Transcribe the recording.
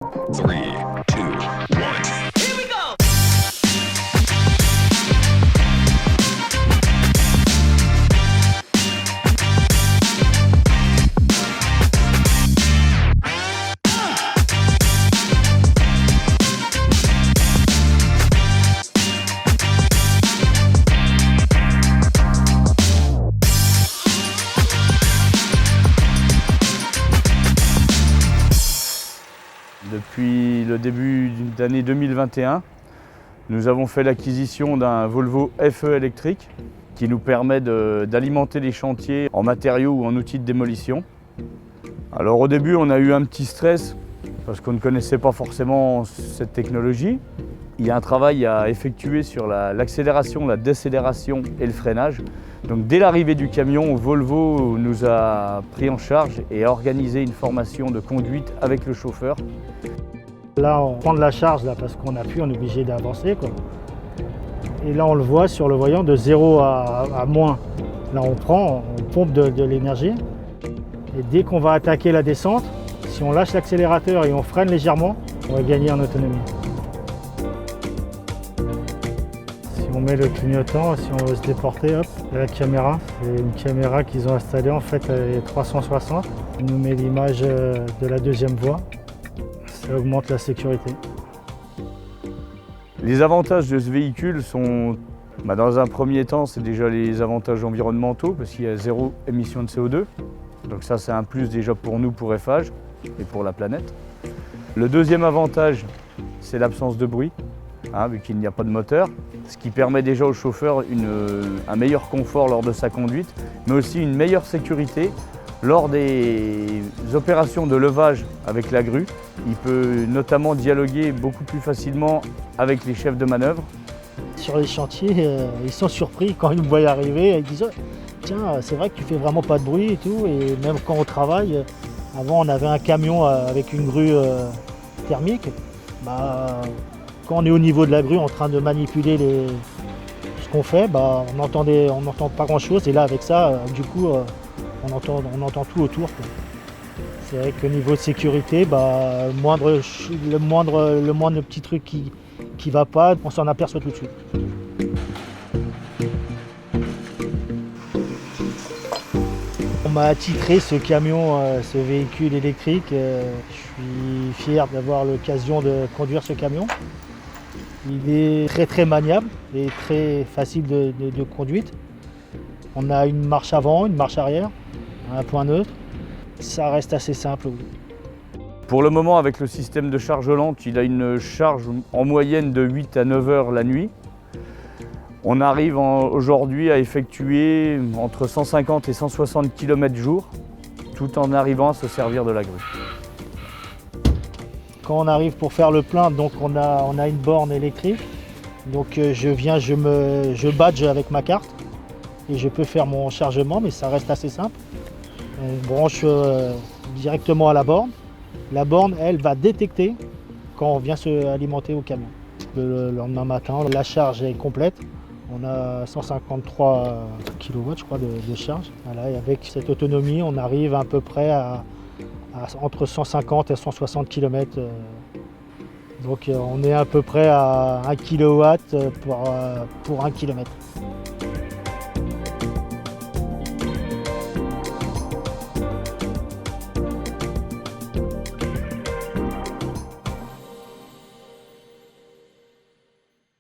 Three, two, one. Here we go! Depuis le début d'année 2021, nous avons fait l'acquisition d'un Volvo FE électrique qui nous permet d'alimenter les chantiers en matériaux ou en outils de démolition. Alors au début, on a eu un petit stress parce qu'on ne connaissait pas forcément cette technologie. Il y a un travail à effectuer sur l'accélération, la décélération et le freinage. Donc dès l'arrivée du camion, Volvo nous a pris en charge et a organisé une formation de conduite avec le chauffeur. Là, on prend de la charge là, parce qu'on appuie, on est obligé d'avancer, quoi. Et là, on le voit sur le voyant de 0 à moins. Là, on pompe de l'énergie. Et dès qu'on va attaquer la descente, si on lâche l'accélérateur et on freine légèrement, on va gagner en autonomie. Si on met le clignotant, si on veut se déporter, hop, la caméra, c'est une caméra qu'ils ont installée en fait, elle est 360. Il nous met l'image de la deuxième voie. Ça augmente la sécurité. Les avantages de ce véhicule sont, dans un premier temps, c'est déjà les avantages environnementaux parce qu'il y a 0 émission de CO2. Donc ça, c'est un plus déjà pour nous, pour Eiffage et pour la planète. Le deuxième avantage, c'est l'absence de bruit, vu qu'il n'y a pas de moteur, ce qui permet déjà au chauffeur un meilleur confort lors de sa conduite, mais aussi une meilleure sécurité lors des opérations de levage avec la grue. Il peut notamment dialoguer beaucoup plus facilement avec les chefs de manœuvre. Sur les chantiers, ils sont surpris quand ils me voient arriver. Ils disent « Tiens, c'est vrai que tu fais vraiment pas de bruit et tout. » Et même quand on travaille, avant on avait un camion avec une grue thermique. Quand on est au niveau de la grue en train de manipuler ce qu'on fait, on n'entend pas grand chose. Et là avec ça, du coup, on entend tout autour, quoi. C'est vrai qu'au niveau de sécurité, le moindre petit truc qui va pas, on s'en aperçoit tout de suite. On m'a attitré ce camion, ce véhicule électrique. Je suis fier d'avoir l'occasion de conduire ce camion. Il est très maniable et très facile de conduite. On a une marche avant, une marche arrière, un point neutre. Ça reste assez simple. Pour le moment, avec le système de charge lente, il a une charge en moyenne de 8 à 9 heures la nuit. On arrive aujourd'hui à effectuer entre 150 et 160 km jour, tout en arrivant à se servir de la grue. Quand on arrive pour faire le plein, donc on a une borne électrique. Donc je badge avec ma carte et je peux faire mon chargement, mais ça reste assez simple. On branche directement à la borne. La borne, elle, va détecter quand on vient se alimenter au camion. Le lendemain matin, la charge est complète. On a 153 kW, je crois, de charge. Voilà, et avec cette autonomie, on arrive à peu près à entre 150 et 160 km. Donc on est à peu près à 1 kW pour 1 km.